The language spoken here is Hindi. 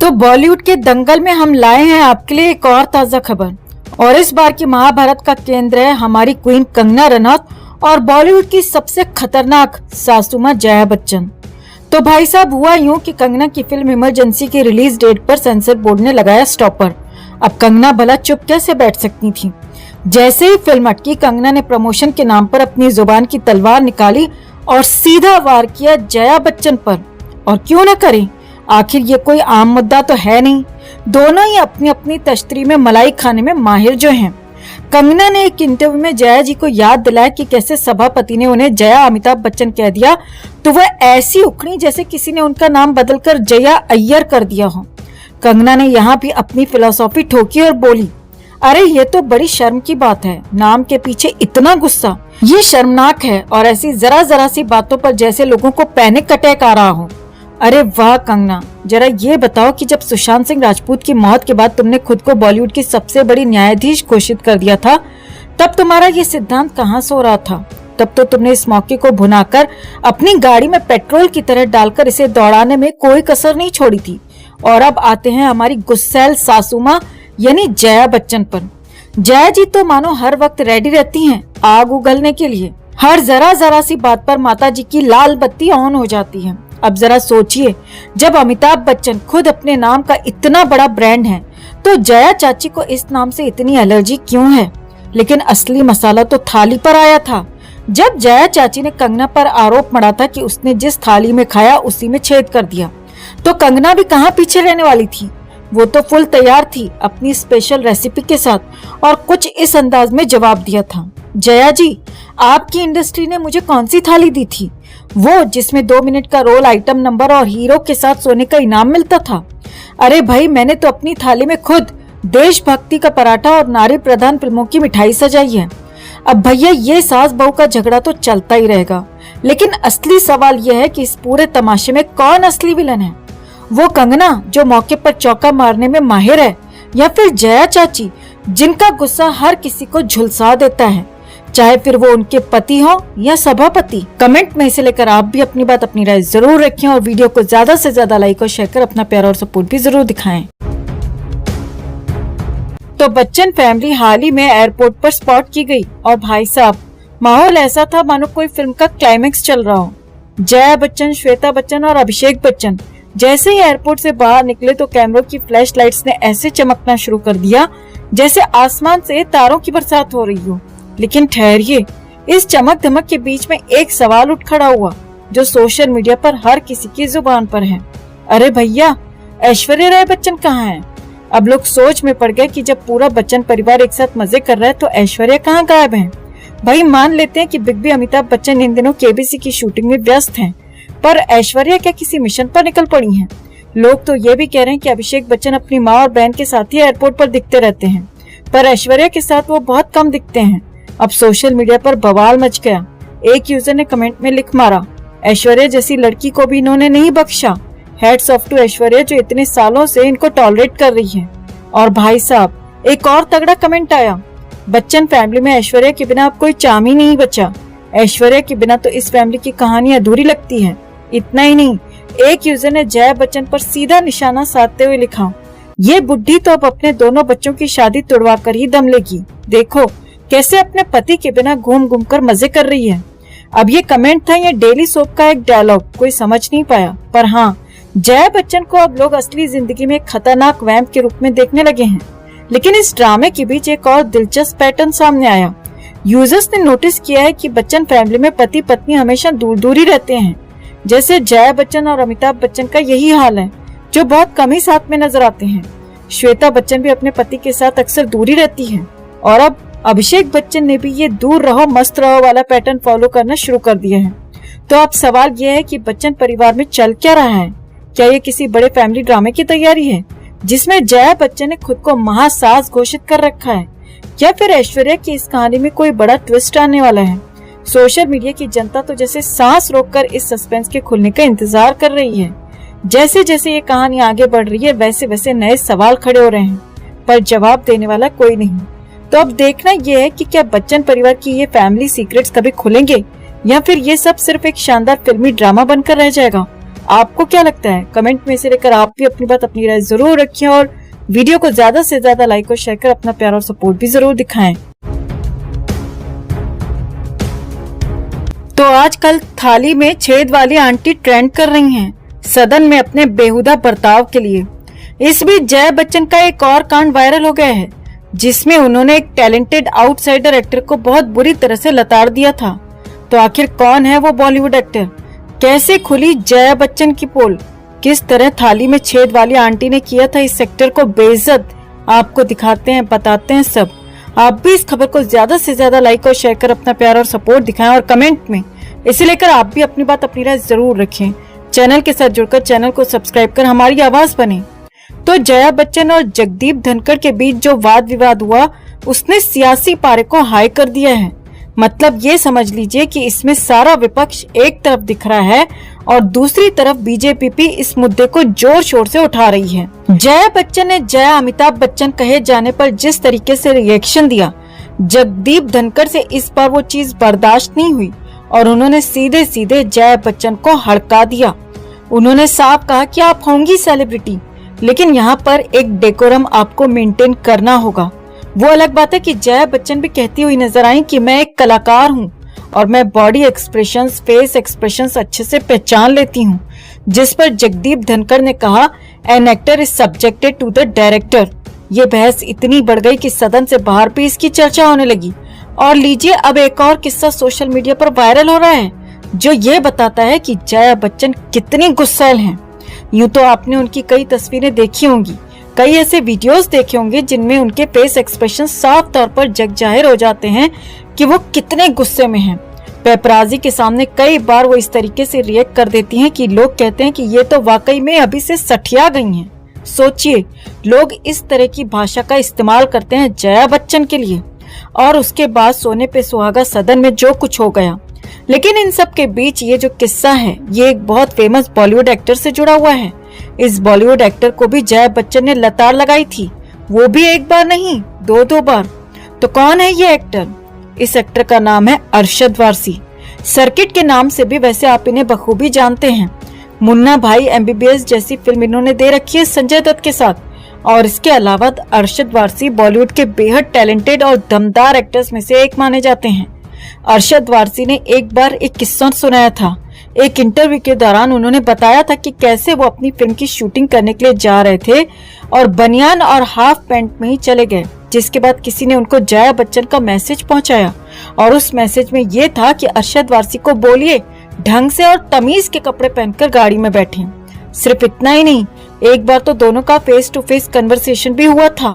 तो बॉलीवुड के दंगल में हम लाए हैं आपके लिए एक और ताजा खबर। और इस बार की महाभारत का केंद्र है हमारी क्वीन कंगना रनौत और बॉलीवुड की सबसे खतरनाक सासू मां जया बच्चन। तो भाई साहब हुआ यूं कि कंगना की फिल्म इमरजेंसी की रिलीज डेट पर सेंसर बोर्ड ने लगाया स्टॉपर। अब कंगना भला चुप कैसे बैठ सकती थी। जैसे ही फिल्म अटकी, कंगना ने प्रमोशन के नाम पर अपनी जुबान की तलवार निकाली और सीधा वार किया जया बच्चन पर। और क्यों न करें, आखिर ये कोई आम मुद्दा तो है नहीं। दोनों ही अपनी अपनी तश्तरी में मलाई खाने में माहिर जो हैं। कंगना ने एक इंटरव्यू में जया जी को याद दिलाया कि कैसे सभापति ने उन्हें जया अमिताभ बच्चन कह दिया तो वह ऐसी उखड़ी जैसे किसी ने उनका नाम बदलकर जया अय्यर कर दिया हो। कंगना ने यहाँ भी अपनी फिलॉसफी ठोकी और बोली, अरे ये तो बड़ी शर्म की बात है, नाम के पीछे इतना गुस्सा, ये शर्मनाक है। और ऐसी जरा जरा सी बातों पर जैसे लोगों को पैनिक अटैक आ रहा हो। अरे वाह कंगना, जरा ये बताओ कि जब सुशांत सिंह राजपूत की मौत के बाद तुमने खुद को बॉलीवुड की सबसे बड़ी न्यायाधीश घोषित कर दिया था, तब तुम्हारा ये सिद्धांत कहाँ सो रहा था। तब तो तुमने इस मौके को भुनाकर अपनी गाड़ी में पेट्रोल की तरह डालकर इसे दौड़ाने में कोई कसर नहीं छोड़ी थी। और अब आते हैं हमारी गुस्सैल सासू मां यानी जया बच्चन पर। जया जी तो मानो हर वक्त रेडी रहती हैं आग उगलने के लिए। हर जरा जरा सी बात पर माता जी की लाल बत्ती ऑन हो जाती है। अब जरा सोचिए, जब अमिताभ बच्चन खुद अपने नाम का इतना बड़ा ब्रांड है तो जया चाची को इस नाम से इतनी एलर्जी क्यों है। लेकिन असली मसाला तो थाली पर आया था जब जया चाची ने कंगना पर आरोप मढ़ा था कि उसने जिस थाली में खाया उसी में छेद कर दिया। तो कंगना भी कहाँ पीछे रहने वाली थी, वो तो फुल तैयार थी अपनी स्पेशल रेसिपी के साथ और कुछ इस अंदाज में जवाब दिया था, जया जी आपकी इंडस्ट्री ने मुझे कौन सी थाली दी थी, वो जिसमें 2 मिनट का रोल, आइटम नंबर और हीरो के साथ सोने का इनाम मिलता था। अरे भाई, मैंने तो अपनी थाली में खुद देशभक्ति का पराठा और नारी प्रधान फिल्मों की मिठाई सजाई है। अब भैया ये सास बहू का झगड़ा तो चलता ही रहेगा, लेकिन असली सवाल यह है कि इस पूरे तमाशे में कौन असली विलन है। वो कंगना जो मौके पर चौका मारने में माहिर है, या फिर जया चाची जिनका गुस्सा हर किसी को झुलसा देता है, चाहे फिर वो उनके पति हो या सभापति। कमेंट में इसे लेकर आप भी अपनी बात, अपनी राय जरूर रखें और वीडियो को ज्यादा से ज्यादा लाइक और शेयर कर अपना प्यार और सपोर्ट भी जरूर दिखाएं। तो बच्चन फैमिली हाल ही में एयरपोर्ट पर स्पॉट की गई और भाई साहब माहौल ऐसा था मानो कोई फिल्म का क्लाइमेक्स चल रहा हो। जया बच्चन, श्वेता बच्चन और अभिषेक बच्चन जैसे ही एयरपोर्ट से बाहर निकले तो कैमरों की फ्लैश लाइट्स ने ऐसे चमकना शुरू कर दिया जैसे आसमान से तारों की बरसात हो रही हो। लेकिन ठहरिए, इस चमक धमक के बीच में एक सवाल उठ खड़ा हुआ जो सोशल मीडिया पर हर किसी की जुबान पर है। अरे भैया, ऐश्वर्या राय बच्चन कहाँ है। अब लोग सोच में पड़ गए कि जब पूरा बच्चन परिवार एक साथ मजे कर रहा है तो ऐश्वर्या कहाँ गायब है। भाई मान लेते हैं कि बिग बी अमिताभ बच्चन इन दिनों केबीसी की शूटिंग में व्यस्त हैं, पर ऐश्वर्या क्या किसी मिशन पर निकल पड़ी हैं। लोग तो ये भी कह रहे हैं कि अभिषेक बच्चन अपनी माँ और बहन के साथ ही एयरपोर्ट पर दिखते रहते हैं, पर ऐश्वर्या के साथ वो बहुत कम दिखते हैं। अब सोशल मीडिया पर बवाल मच गया। एक यूजर ने कमेंट में लिख मारा, ऐश्वर्या जैसी लड़की को भी इन्होंने नहीं बख्शा। हेड्स ऑफ टू ऐश्वर्या जो इतने सालों से इनको टॉलरेट कर रही है। और भाई साहब एक और तगड़ा कमेंट आया, बच्चन फैमिली में ऐश्वर्या के बिना अब कोई चाम ही नहीं बचा। ऐश्वर्या के बिना तो इस फैमिली की कहानी अधूरी लगती है। इतना ही नहीं, एक यूजर ने जया बच्चन पर सीधा निशाना साधते हुए लिखा, ये बुढ़ी तो अब अपने दोनों बच्चों की शादी तुड़वा कर ही दम लेगी। देखो कैसे अपने पति के बिना घूम घूम कर मजे कर रही है। अब ये कमेंट था या डेली सोप का एक डायलॉग, कोई समझ नहीं पाया। पर हाँ, जया बच्चन को अब लोग असली जिंदगी में एक खतरनाक वैम्प के रूप में देखने लगे हैं। लेकिन इस ड्रामे के बीच एक और दिलचस्प पैटर्न सामने आया। यूजर्स ने नोटिस किया है कि बच्चन फैमिली में पति पत्नी हमेशा दूर दूर ही रहते हैं। जैसे जया बच्चन और अमिताभ बच्चन का यही हाल है, जो बहुत कम ही साथ में नजर आते हैं। श्वेता बच्चन भी अपने पति के साथ अक्सर दूर ही रहती है। और अब अभिषेक बच्चन ने भी ये दूर रहो मस्त रहो वाला पैटर्न फॉलो करना शुरू कर दिया है। तो अब सवाल यह है कि बच्चन परिवार में चल क्या रहा है। क्या ये किसी बड़े फैमिली ड्रामे की तैयारी है जिसमें जया बच्चन ने खुद को महासास घोषित कर रखा है, या फिर ऐश्वर्या की इस कहानी में कोई बड़ा ट्विस्ट आने वाला है। सोशल मीडिया की जनता तो जैसे सांस रोककर इस सस्पेंस के खुलने का इंतजार कर रही है। जैसे जैसे ये कहानी आगे बढ़ रही है वैसे वैसे नए सवाल खड़े हो रहे हैं, पर जवाब देने वाला कोई नहीं। तो अब देखना यह है कि क्या बच्चन परिवार की ये फैमिली सीक्रेट्स कभी खुलेंगे या फिर ये सब सिर्फ एक शानदार फिल्मी ड्रामा बनकर रह जाएगा। आपको क्या लगता है? कमेंट में से लेकर आप भी अपनी बात, अपनी राय जरूर रखें और वीडियो को ज्यादा से ज्यादा लाइक और शेयर कर अपना प्यार और सपोर्ट भी जरूर दिखाएं। तो आजकल थाली में छेद वाली आंटी ट्रेंड कर रही हैं सदन में अपने बेहुदा बर्ताव के लिए। इस बीच जया बच्चन का एक और कांड वायरल हो गया है, जिसमें उन्होंने एक टैलेंटेड आउटसाइडर एक्टर को बहुत बुरी तरह से लताड़ दिया था। तो आखिर कौन है वो बॉलीवुड एक्टर? कैसे खुली जया बच्चन की पोल? किस तरह थाली में छेद वाली आंटी ने किया था इस एक्टर को बेइज्जत? आपको दिखाते हैं, बताते हैं सब। आप भी इस खबर को ज्यादा से ज्यादा लाइक और शेयर कर अपना प्यार और सपोर्ट दिखाएं और कमेंट में इसे लेकर आप भी अपनी बात, अपनी राय जरूर रखें। चैनल के साथ जुड़कर चैनल को सब्सक्राइब कर हमारी आवाज बने। तो जया बच्चन और जगदीप धनखड़ के बीच जो वाद विवाद हुआ, उसने सियासी पारे को हाई कर दिया है। मतलब ये समझ लीजिए कि इसमें सारा विपक्ष एक तरफ दिख रहा है और दूसरी तरफ बीजेपी भी इस मुद्दे को जोर शोर से उठा रही है। जया बच्चन ने जया अमिताभ बच्चन कहे जाने पर जिस तरीके से रिएक्शन दिया, जगदीप धनखड़ से इस बार वो चीज बर्दाश्त नहीं हुई और उन्होंने सीधे सीधे जया बच्चन को हड़का दिया। उन्होंने साफ कहा कि आप होंगी सेलिब्रिटी, लेकिन यहाँ पर एक डेकोरम आपको मेंटेन करना होगा। वो अलग बात है कि जया बच्चन भी कहती हुई नजर आई कि मैं एक कलाकार हूँ और मैं बॉडी एक्सप्रेशंस, फेस एक्सप्रेशंस अच्छे से पहचान लेती हूँ। जिस पर जगदीप धनखड़ ने कहा, an actor is subjected to the director. ये बहस इतनी बढ़ गई कि सदन से बाहर भी इसकी चर्चा होने लगी। और लीजिए अब एक और किस्सा सोशल मीडिया पर वायरल हो रहा है, जो ये बताता है कि जया बच्चन कितनी गुस्सैल हैं। यूं तो आपने उनकी कई तस्वीरें देखी होंगी, कई ऐसे वीडियोस देखे होंगे जिनमें उनके फेस एक्सप्रेशन साफ तौर पर जग जाहिर हो जाते हैं कि वो कितने गुस्से में हैं। पेपराजी के सामने कई बार वो इस तरीके से रिएक्ट कर देती हैं कि लोग कहते हैं कि ये तो वाकई में अभी से सठिया गई हैं। सोचिए, लोग इस तरह की भाषा का इस्तेमाल करते हैं जया बच्चन के लिए, और उसके बाद सोने पे सुहागा सदन में जो कुछ हो गया। लेकिन इन सब के बीच ये जो किस्सा है, ये एक बहुत फेमस बॉलीवुड एक्टर से जुड़ा हुआ है। इस बॉलीवुड एक्टर को भी जया बच्चन ने लताड़ लगाई थी, वो भी एक बार नहीं, दो बार। तो कौन है ये एक्टर? इस एक्टर का नाम है अरशद वारसी। सर्किट के नाम से भी वैसे आप इन्हें बखूबी जानते हैं। मुन्ना भाई MBBS जैसी फिल्म इन्होंने दे रखी है संजय दत्त के साथ। और इसके अलावा अरशद वारसी बॉलीवुड के बेहद टैलेंटेड और दमदार एक्टर्स में से एक माने जाते हैं। अरशद वारसी ने एक बार एक किस्सा सुनाया था। एक इंटरव्यू के दौरान उन्होंने बताया था कि कैसे वो अपनी फिल्म की शूटिंग करने के लिए जा रहे थे और बनियान और हाफ पैंट में ही चले गए, जिसके बाद किसी ने उनको जया बच्चन का मैसेज पहुंचाया और उस मैसेज में ये था कि अरशद वारसी को बोलिए ढंग से और तमीज के कपड़े पहनकर गाड़ी में बैठें। सिर्फ इतना ही नहीं, एक बार तो दोनों का फेस टू फेस कन्वर्सेशन भी हुआ था।